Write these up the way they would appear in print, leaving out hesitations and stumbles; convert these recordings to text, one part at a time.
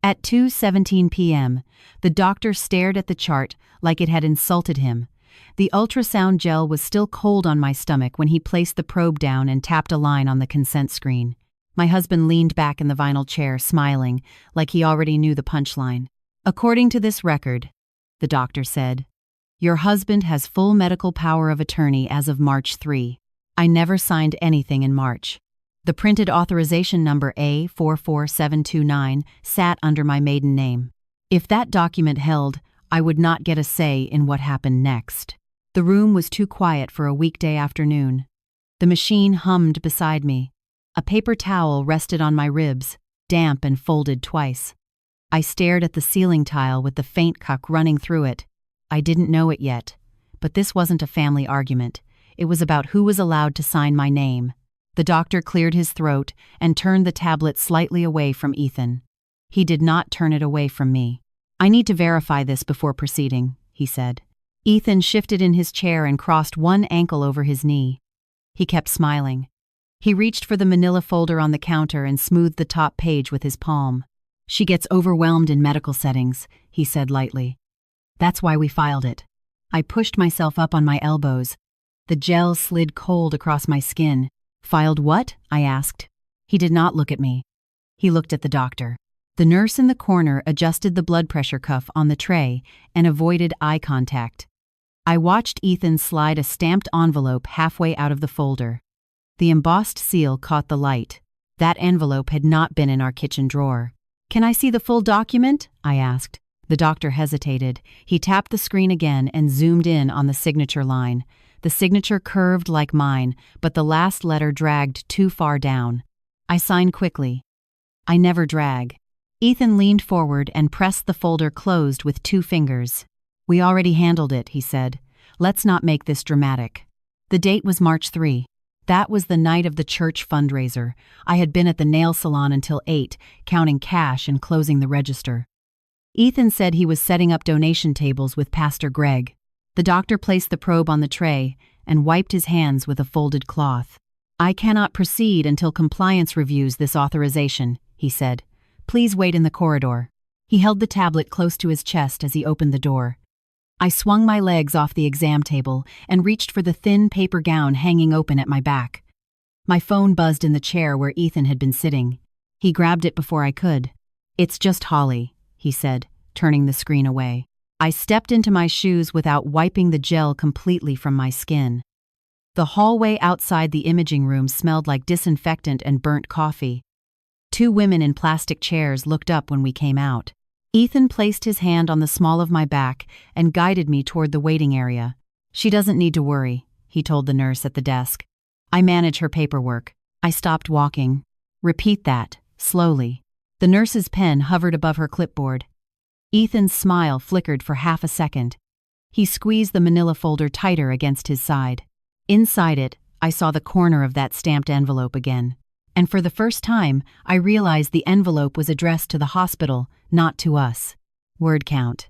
At 2:17 p.m., the doctor stared at the chart like it had insulted him. The ultrasound gel was still cold on my stomach when he placed the probe down and tapped a line on the consent screen. My husband leaned back in the vinyl chair, smiling, like he already knew the punchline. "According to this record," the doctor said, "your husband has full medical power of attorney as of March 3. I never signed anything in March. The printed authorization number A44729 sat under my maiden name. If that document held, I would not get a say in what happened next." The room was too quiet for a weekday afternoon. The machine hummed beside me. A paper towel rested on my ribs, damp and folded twice. I stared at the ceiling tile with the faint cuck running through it. I didn't know it yet, but this wasn't a family argument. It was about who was allowed to sign my name. The doctor cleared his throat and turned the tablet slightly away from Ethan. He did not turn it away from me. "I need to verify this before proceeding," he said. Ethan shifted in his chair and crossed one ankle over his knee. He kept smiling. He reached for the manila folder on the counter and smoothed the top page with his palm. "She gets overwhelmed in medical settings," he said lightly. "That's why we filed it." I pushed myself up on my elbows. The gel slid cold across my skin. "Filed what?" I asked. He did not look at me. He looked at the doctor. The nurse in the corner adjusted the blood pressure cuff on the tray and avoided eye contact. I watched Ethan slide a stamped envelope halfway out of the folder. The embossed seal caught the light. That envelope had not been in our kitchen drawer. "Can I see the full document?" I asked. The doctor hesitated. He tapped the screen again and zoomed in on the signature line. The signature curved like mine, but the last letter dragged too far down. I signed quickly. I never drag. Ethan leaned forward and pressed the folder closed with 2 fingers. "We already handled it," he said. "Let's not make this dramatic." The date was March 3. That was the night of the church fundraiser. I had been at the nail salon until 8, counting cash and closing the register. Ethan said he was setting up donation tables with Pastor Greg. The doctor placed the probe on the tray and wiped his hands with a folded cloth. "I cannot proceed until compliance reviews this authorization," he said. "Please wait in the corridor." He held the tablet close to his chest as he opened the door. I swung my legs off the exam table and reached for the thin paper gown hanging open at my back. My phone buzzed in the chair where Ethan had been sitting. He grabbed it before I could. "It's just Holly," he said, turning the screen away. I stepped into my shoes without wiping the gel completely from my skin. The hallway outside the imaging room smelled like disinfectant and burnt coffee. 2 women in plastic chairs looked up when we came out. Ethan placed his hand on the small of my back and guided me toward the waiting area. "She doesn't need to worry," he told the nurse at the desk. "I manage her paperwork." I stopped walking. "Repeat that, slowly." The nurse's pen hovered above her clipboard. Ethan's smile flickered for half a second. He squeezed the manila folder tighter against his side. Inside it, I saw the corner of that stamped envelope again. And for the first time, I realized the envelope was addressed to the hospital, not to us. Word count: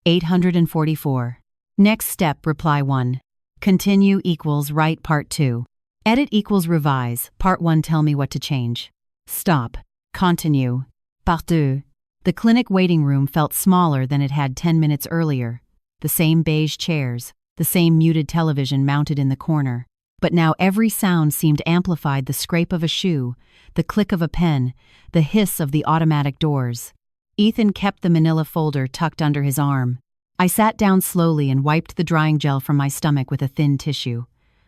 844. Next step, reply 1. Continue equals write part 2. Edit equals revise, part 1 tell me what to change. Stop. Continue. Part 2. The clinic waiting room felt smaller than it had 10 minutes earlier. The same beige chairs, the same muted television mounted in the corner. But now every sound seemed amplified: the scrape of a shoe, the click of a pen, the hiss of the automatic doors. Ethan kept the manila folder tucked under his arm. I sat down slowly and wiped the drying gel from my stomach with a thin tissue.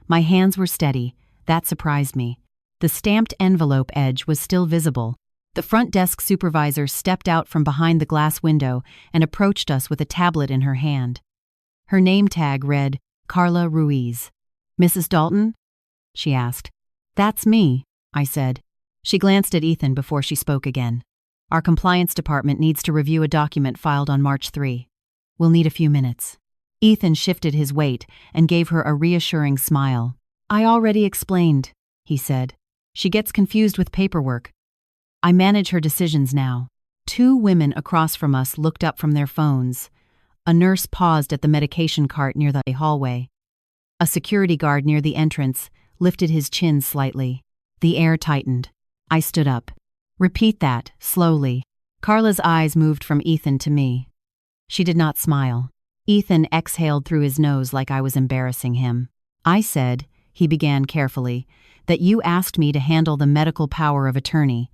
My hands were steady. That surprised me. The stamped envelope edge was still visible. The front desk supervisor stepped out from behind the glass window and approached us with a tablet in her hand. Her name tag read, Carla Ruiz. "Mrs. Dalton?" she asked. "That's me," I said. She glanced at Ethan before she spoke again. "Our compliance department needs to review a document filed on March 3. We'll need a few minutes." Ethan shifted his weight and gave her a reassuring smile. "I already explained," he said. "She gets confused with paperwork. I manage her decisions now." 2 women across from us looked up from their phones. A nurse paused at the medication cart near the hallway. A security guard near the entrance lifted his chin slightly. The air tightened. I stood up. "Repeat that, slowly." Carla's eyes moved from Ethan to me. She did not smile. Ethan exhaled through his nose like I was embarrassing him. I said, he began carefully, that you asked me to handle the medical power of attorney.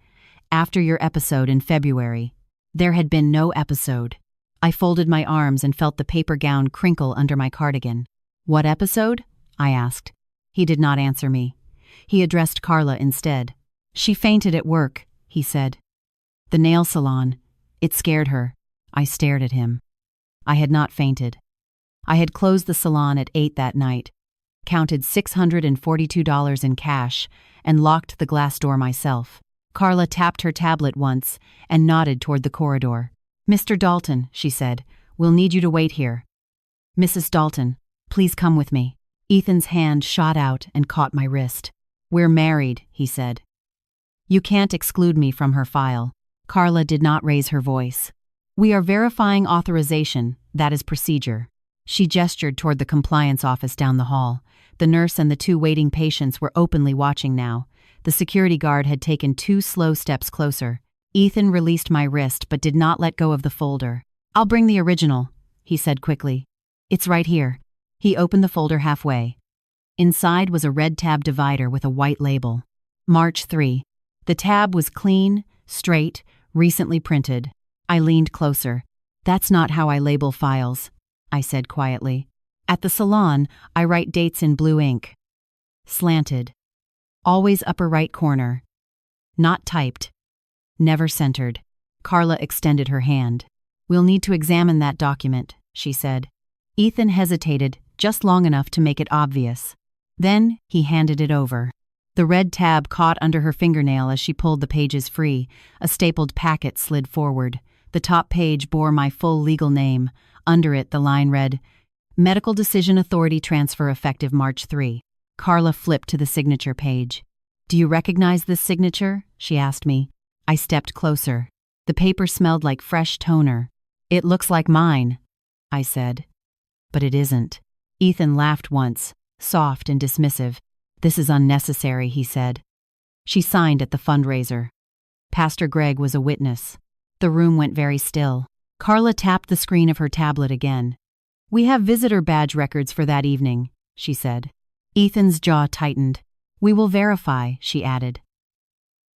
After your episode in February. There had been no episode. I folded my arms and felt the paper gown crinkle under my cardigan. What episode? I asked. He did not answer me. He addressed Carla instead. She fainted at work, he said. The nail salon. It scared her. I stared at him. I had not fainted. I had closed the salon at 8 that night, counted $642 in cash, and locked the glass door myself. Carla tapped her tablet once and nodded toward the corridor. Mr. Dalton, she said, we'll need you to wait here. Mrs. Dalton, please come with me. Ethan's hand shot out and caught my wrist. We're married, he said. You can't exclude me from her file. Carla did not raise her voice. We are verifying authorization, that is procedure. She gestured toward the compliance office down the hall. The nurse and the 2 waiting patients were openly watching now. The security guard had taken 2 slow steps closer. Ethan released my wrist but did not let go of the folder. I'll bring the original, he said quickly. It's right here. He opened the folder halfway. Inside was a red tab divider with a white label. March 3. The tab was clean, straight, recently printed. I leaned closer. That's not how I label files, I said quietly. At the salon, I write dates in blue ink. Slanted. Always upper right corner. Not typed. Never centered. Carla extended her hand. We'll need to examine that document, she said. Ethan hesitated just long enough to make it obvious. Then he handed it over. The red tab caught under her fingernail as she pulled the pages free. A stapled packet slid forward. The top page bore my full legal name. Under it, the line read, Medical Decision Authority Transfer effective March 3. Carla flipped to the signature page. Do you recognize this signature? She asked me. I stepped closer. The paper smelled like fresh toner. It looks like mine, I said. But it isn't. Ethan laughed once, soft and dismissive. This is unnecessary, he said. She signed at the fundraiser. Pastor Greg was a witness. The room went very still. Carla tapped the screen of her tablet again. We have visitor badge records for that evening, she said. Ethan's jaw tightened. We will verify, she added.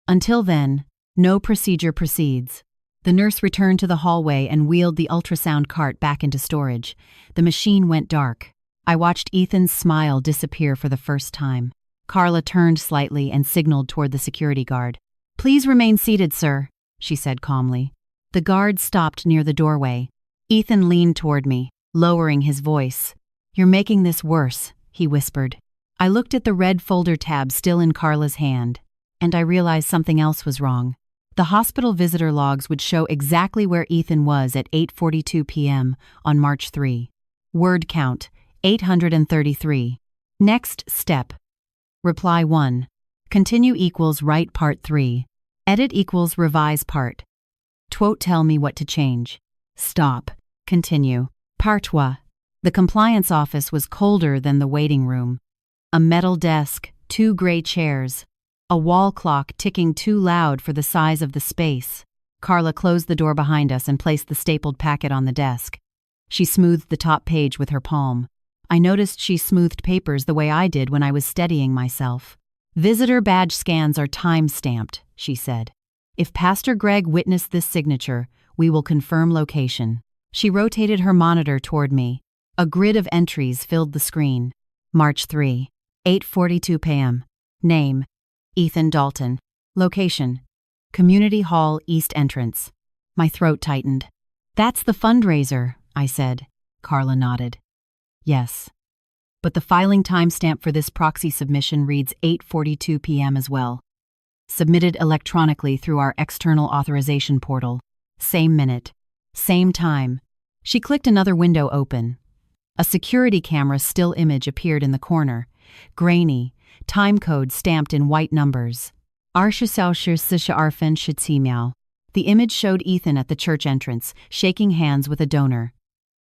Until then, no procedure proceeds. The nurse returned to the hallway and wheeled the ultrasound cart back into storage. The machine went dark. I watched Ethan's smile disappear for the first time. Carla turned slightly and signaled toward the security guard. Please remain seated, sir, she said calmly. The guard stopped near the doorway. Ethan leaned toward me, lowering his voice. You're making this worse, he whispered. I looked at the red folder tab still in Carla's hand, and I realized something else was wrong. The hospital visitor logs would show exactly where Ethan was at 8:42 p.m. on March 3. Word count, 833. Next step. Reply 1. Continue equals write part 3. Edit equals revise part. Twon't tell me what to change. Stop. Continue. Part 1. The compliance office was colder than the waiting room. A metal desk, 2 gray chairs. A wall clock ticking too loud for the size of the space. Carla closed the door behind us and placed the stapled packet on the desk. She smoothed the top page with her palm. I noticed she smoothed papers the way I did when I was steadying myself. Visitor badge scans are time-stamped, she said. If Pastor Greg witnessed this signature, we will confirm location. She rotated her monitor toward me. A grid of entries filled the screen. March 3, 8:42 p.m. Name, Ethan Dalton. Location, Community Hall East Entrance. My throat tightened. That's the fundraiser, I said. Carla nodded. Yes. But the filing timestamp for this proxy submission reads 8:42 p.m. as well. Submitted electronically through our external authorization portal. Same minute. Same time. She clicked another window open. A security camera still image appeared in the corner. Grainy. Time code stamped in white numbers. The image showed Ethan at the church entrance, shaking hands with a donor.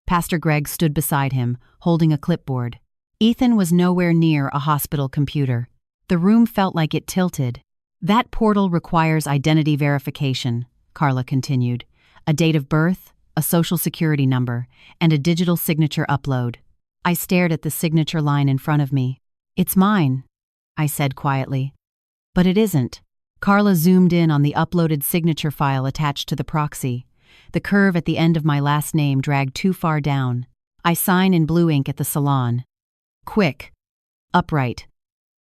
Pastor Greg stood beside him, holding a clipboard. Ethan was nowhere near a hospital computer. The room felt like it tilted. That portal requires identity verification, Carla continued. A date of birth, a social security number, and a digital signature upload. I stared at the signature line in front of me. It's mine, I said quietly. But it isn't. Carla zoomed in on the uploaded signature file attached to the proxy. The curve at the end of my last name dragged too far down. I sign in blue ink at the salon. Quick. Upright.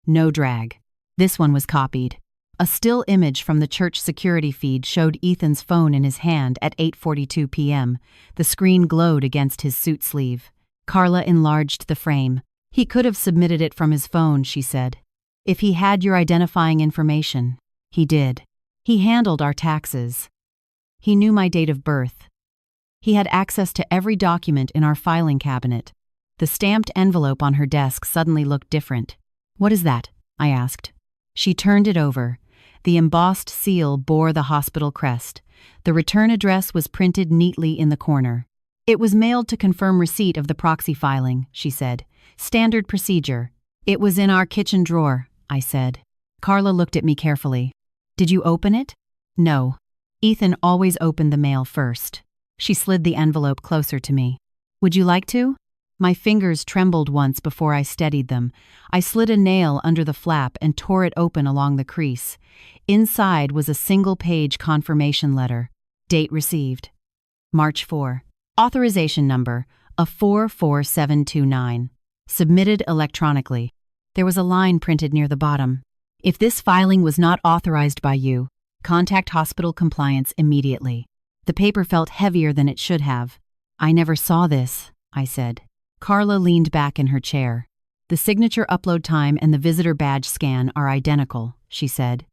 No drag. This one was copied. A still image from the church security feed showed Ethan's phone in his hand at 8:42 p.m. The screen glowed against his suit sleeve. Carla enlarged the frame. He could have submitted it from his phone, she said. If he had your identifying information. He did. He handled our taxes. He knew my date of birth. He had access to every document in our filing cabinet. The stamped envelope on her desk suddenly looked different. What is that? I asked. She turned it over. The embossed seal bore the hospital crest. The return address was printed neatly in the corner. It was mailed to confirm receipt of the proxy filing, she said. Standard procedure. It was in our kitchen drawer, I said. Carla looked at me carefully. Did you open it? No. Ethan always opened the mail first. She slid the envelope closer to me. Would you like to? My fingers trembled once before I steadied them. I slid a nail under the flap and tore it open along the crease. Inside was a single-page confirmation letter. Date received. March 4. Authorization number, a 44729. Submitted electronically. There was a line printed near the bottom. If this filing was not authorized by you, contact hospital compliance immediately. The paper felt heavier than it should have. I never saw this, I said. Carla leaned back in her chair. The signature upload time and the visitor badge scan are identical, she said.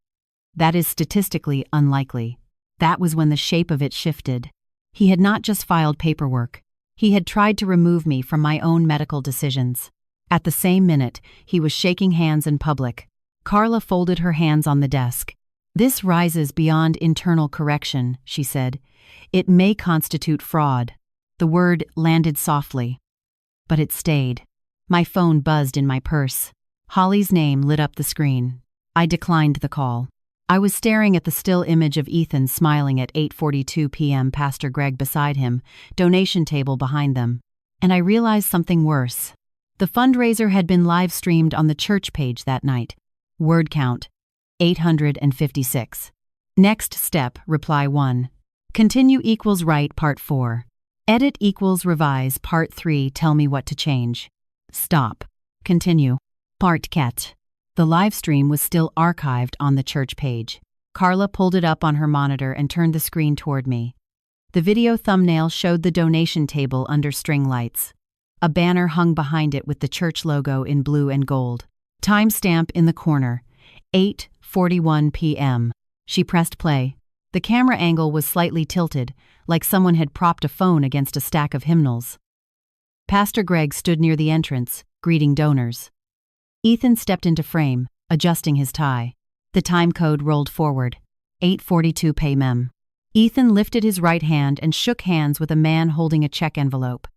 That is statistically unlikely. That was when the shape of it shifted. He had not just filed paperwork. He had tried to remove me from my own medical decisions. At the same minute, he was shaking hands in public. Carla folded her hands on the desk. This rises beyond internal correction, she said. It may constitute fraud. The word landed softly. But it stayed. My phone buzzed in my purse. Holly's name lit up the screen. I declined the call. I was staring at the still image of Ethan smiling at 8:42 p.m. Pastor Greg beside him, donation table behind them. And I realized something worse. The fundraiser had been live-streamed on the church page that night. Word count, 856. Next step, reply 1. Continue equals write part 4. Edit equals revise part 3, tell me what to change. Stop. Continue. Part cat. The live stream was still archived on the church page. Carla pulled it up on her monitor and turned the screen toward me. The video thumbnail showed the donation table under string lights. A banner hung behind it with the church logo in blue and gold. Timestamp in the corner, 8:41 p.m. She pressed play. The camera angle was slightly tilted, like someone had propped a phone against a stack of hymnals. Pastor Greg stood near the entrance, greeting donors. Ethan stepped into frame, adjusting his tie. The time code rolled forward, 8:42 p.m. Ethan lifted his right hand and shook hands with a man holding a check envelope.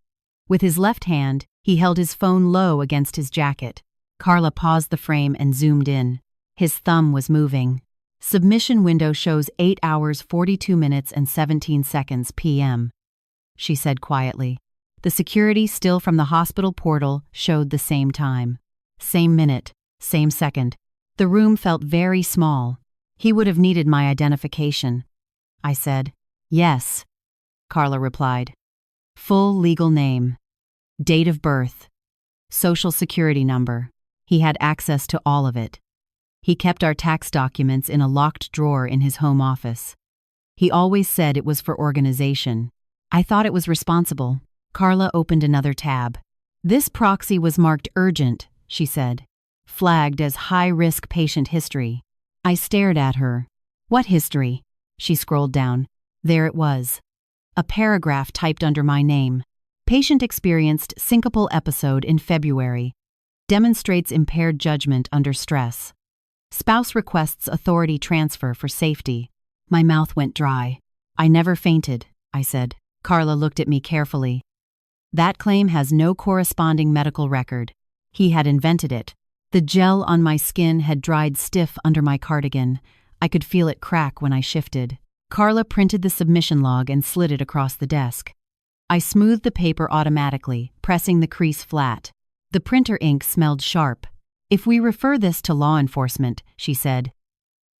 With his left hand, he held his phone low against his jacket. Carla paused the frame and zoomed in. His thumb was moving. Submission window shows 8 hours 42 minutes and 17 seconds p.m., she said quietly. The security still from the hospital portal showed the same time. Same minute, same second. The room felt very small. He would have needed my identification. I said. Yes, Carla replied. Full legal name. Date of birth. Social security number. He had access to all of it. He kept our tax documents in a locked drawer in his home office. He always said it was for organization. I thought it was responsible. Carla opened another tab. This proxy was marked urgent, she said. Flagged as high-risk patient history. I stared at her. What history? She scrolled down. There it was. A paragraph typed under my name. Patient experienced syncopal episode in February. Demonstrates impaired judgment under stress. Spouse requests authority transfer for safety. My mouth went dry. I never fainted, I said. Carla looked at me carefully. That claim has no corresponding medical record. He had invented it. The gel on my skin had dried stiff under my cardigan. I could feel it crack when I shifted. Carla printed the submission log and slid it across the desk. I smoothed the paper automatically, pressing the crease flat. The printer ink smelled sharp. "If we refer this to law enforcement," she said,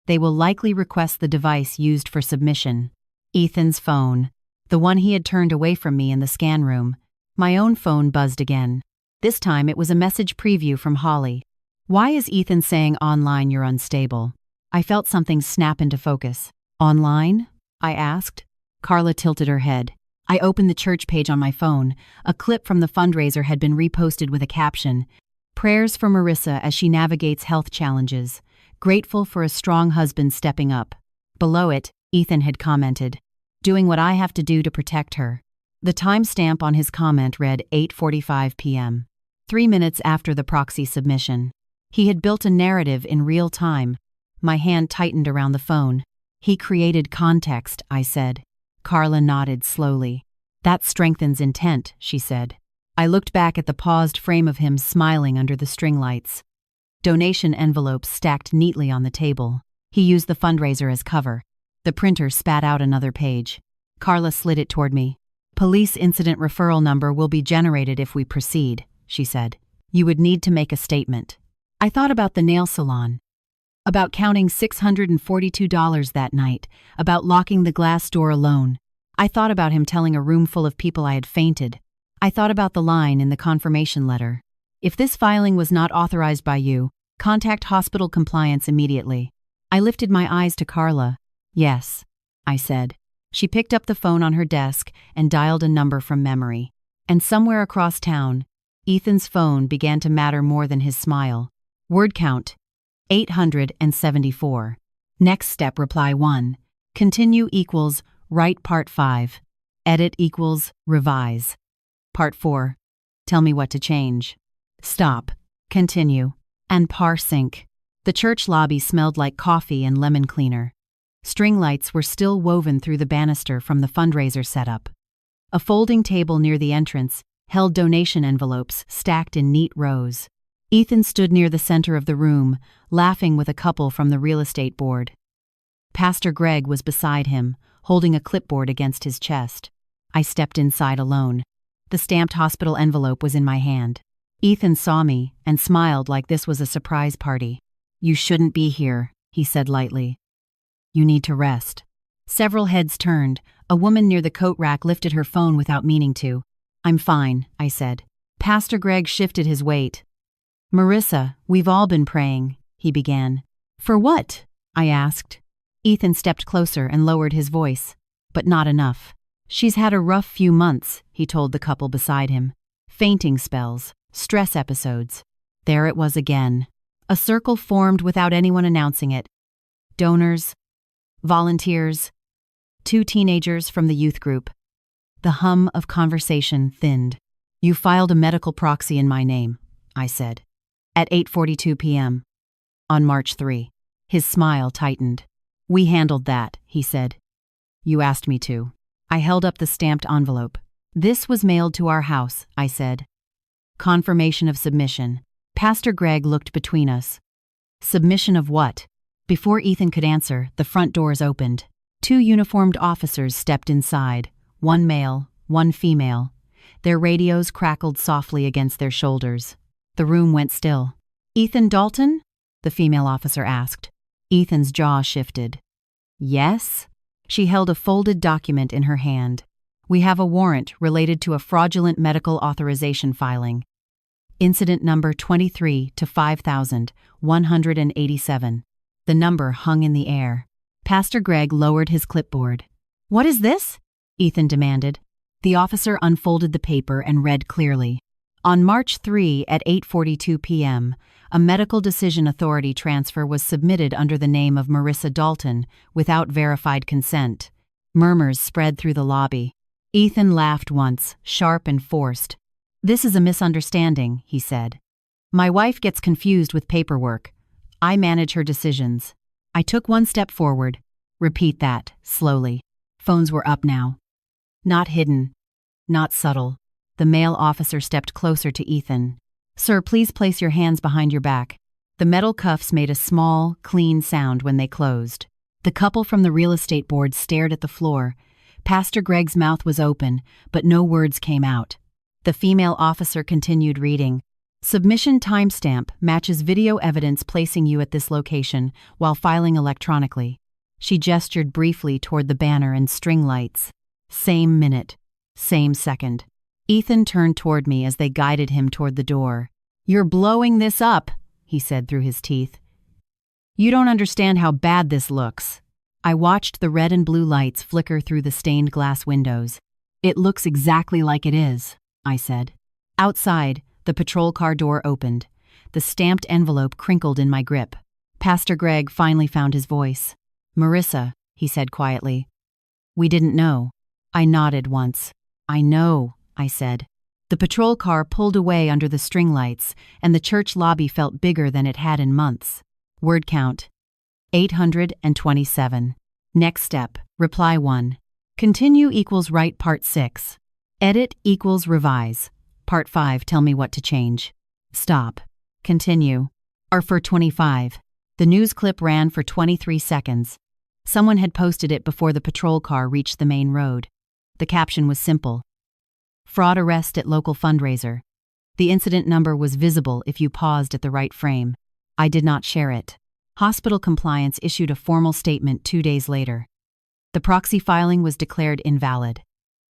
"they will likely request the device used for submission." Ethan's phone. The one he had turned away from me in the scan room. My own phone buzzed again. This time it was a message preview from Holly. "Why is Ethan saying online you're unstable?" I felt something snap into focus. "Online?" I asked. Carla tilted her head. I opened the church page on my phone. A clip from the fundraiser had been reposted with a caption, "Prayers for Marissa as she navigates health challenges. Grateful for a strong husband stepping up." Below it, Ethan had commented, "Doing what I have to do to protect her." The timestamp on his comment read 8:45 p.m., 3 minutes after the proxy submission. He had built a narrative in real time. My hand tightened around the phone. "He created context," I said. Carla nodded slowly. "That strengthens intent," she said. I looked back at the paused frame of him smiling under the string lights. Donation envelopes stacked neatly on the table. He used the fundraiser as cover. The printer spat out another page. Carla slid it toward me. "Police incident referral number will be generated if we proceed," she said. "You would need to make a statement." I thought about the nail salon, about counting $642 that night, about locking the glass door alone. I thought about him telling a room full of people I had fainted. I thought about the line in the confirmation letter. "If this filing was not authorized by you, contact hospital compliance immediately." I lifted my eyes to Carla. "Yes," I said. She picked up the phone on her desk and dialed a number from memory. And somewhere across town, Ethan's phone began to matter more than his smile. Word count, 874. Next step reply 1. Continue equals write part 5. Edit equals revise. Part 4. Tell me what to change. Stop. Continue. And par sync. The church lobby smelled like coffee and lemon cleaner. String lights were still woven through the banister from the fundraiser setup. A folding table near the entrance held donation envelopes stacked in neat rows. Ethan stood near the center of the room, laughing with a couple from the real estate board. Pastor Greg was beside him, holding a clipboard against his chest. I stepped inside alone. The stamped hospital envelope was in my hand. Ethan saw me and smiled like this was a surprise party. "You shouldn't be here," he said lightly. "You need to rest." Several heads turned. A woman near the coat rack lifted her phone without meaning to. "I'm fine," I said. Pastor Greg shifted his weight. "Marissa, we've all been praying," he began. "For what?" I asked. Ethan stepped closer and lowered his voice. "But not enough. She's had a rough few months," he told the couple beside him. "Fainting spells, stress episodes." There it was again. A circle formed without anyone announcing it. Donors, volunteers, 2 teenagers from the youth group. The hum of conversation thinned. "You filed a medical proxy in my name," I said. "At 8:42 p.m. on March 3. His smile tightened. "We handled that," he said. "You asked me to." I held up the stamped envelope. "This was mailed to our house," I said. "Confirmation of submission." Pastor Greg looked between us. "Submission of what?" Before Ethan could answer, the front doors opened. 2 uniformed officers stepped inside, 1 male, 1 female. Their radios crackled softly against their shoulders. The room went still. "Ethan Dalton?" the female officer asked. Ethan's jaw shifted. "Yes?" She held a folded document in her hand. "We have a warrant related to a fraudulent medical authorization filing. Incident number 23 to 5187. The number hung in the air. Pastor Greg lowered his clipboard. "What is this?" Ethan demanded. The officer unfolded the paper and read clearly. On March 3 at 8:42 p.m., a medical decision authority transfer was submitted under the name of Marissa Dalton without verified consent. Murmurs spread through the lobby. Ethan laughed once, sharp and forced. "This is a misunderstanding," he said. "My wife gets confused with paperwork. I manage her decisions." I took 1 step forward. "Repeat that," slowly. Phones were up now. Not hidden. Not subtle. The male officer stepped closer to Ethan. "Sir, please place your hands behind your back." The metal cuffs made a small, clean sound when they closed. The couple from the real estate board stared at the floor. Pastor Greg's mouth was open, but no words came out. The female officer continued reading. Submission timestamp matches video evidence placing you at this location while filing electronically. She gestured briefly toward the banner and string lights. Same minute. Same second. Ethan turned toward me as they guided him toward the door. "You're blowing this up," he said through his teeth. "You don't understand how bad this looks." I watched the red and blue lights flicker through the stained glass windows. "It looks exactly like it is," I said. Outside, the patrol car door opened. The stamped envelope crinkled in my grip. Pastor Greg finally found his voice. "Marissa," he said quietly. "We didn't know." I nodded once. "I know," I said. The patrol car pulled away under the string lights, and the church lobby felt bigger than it had in months. Word count: 827. Next step: reply 1. Continue equals write part 6. Edit equals revise. Part 5, tell me what to change. Stop. Continue. Or for 25. The news clip ran for 23 seconds. Someone had posted it before the patrol car reached the main road. The caption was simple: fraud arrest at local fundraiser. The incident number was visible if you paused at the right frame. I did not share it. Hospital compliance issued a formal statement 2 days later. The proxy filing was declared invalid.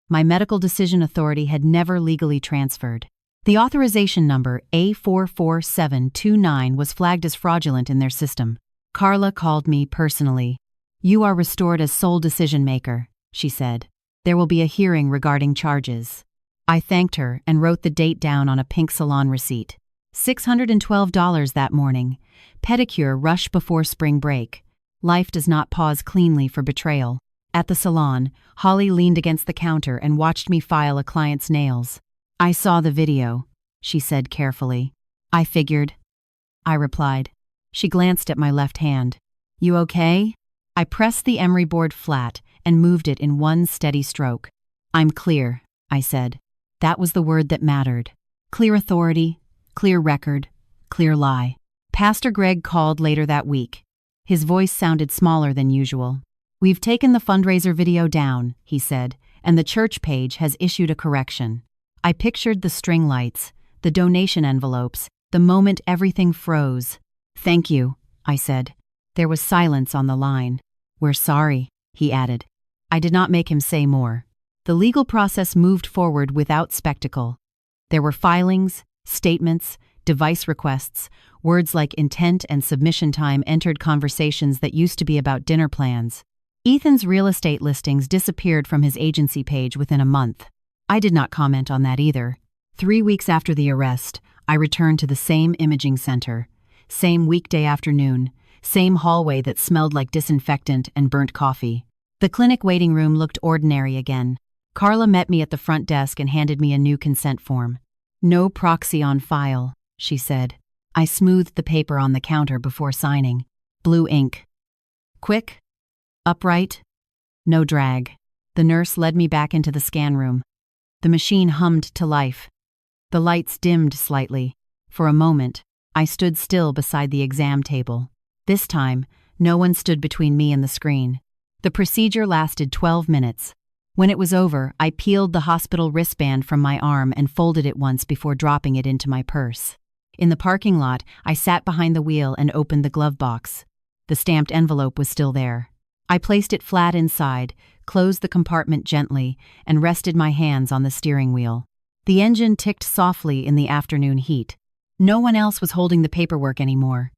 My medical decision authority had never legally transferred. The authorization number A44729 was flagged as fraudulent in their system. Carla called me personally. "You are restored as sole decision maker," she said. "There will be a hearing regarding charges." I thanked her and wrote the date down on a pink salon receipt. $612 that morning. Pedicure rush before spring break. Life does not pause cleanly for betrayal. At the salon, Holly leaned against the counter and watched me file a client's nails. "I saw the video," she said carefully. "I figured," I replied. She glanced at my left hand. "You okay?" I pressed the emery board flat and moved it in one steady stroke. "I'm clear," I said. That was the word that mattered. Clear authority, clear record, clear lie. Pastor Greg called later that week. His voice sounded smaller than usual. "We've taken the fundraiser video down," he said, "and the church page has issued a correction." I pictured the string lights, the donation envelopes, the moment everything froze. "Thank you," I said. There was silence on the line. "We're sorry," he added. I did not make him say more. The legal process moved forward without spectacle. There were filings, statements, device requests. Words like intent and submission time entered conversations that used to be about dinner plans. Ethan's real estate listings disappeared from his agency page within a month. I did not comment on that either. 3 weeks after the arrest, I returned to the same imaging center. Same weekday afternoon. Same hallway that smelled like disinfectant and burnt coffee. The clinic waiting room looked ordinary again. Carla met me at the front desk and handed me a new consent form. "No proxy on file," she said. I smoothed the paper on the counter before signing. Blue ink. Quick. Upright. No drag. The nurse led me back into the scan room. The machine hummed to life. The lights dimmed slightly. For a moment, I stood still beside the exam table. This time, no one stood between me and the screen. The procedure lasted 12 minutes. When it was over, I peeled the hospital wristband from my arm and folded it once before dropping it into my purse. In the parking lot, I sat behind the wheel and opened the glove box. The stamped envelope was still there. I placed it flat inside, closed the compartment gently, and rested my hands on the steering wheel. The engine ticked softly in the afternoon heat. No one else was holding the paperwork anymore.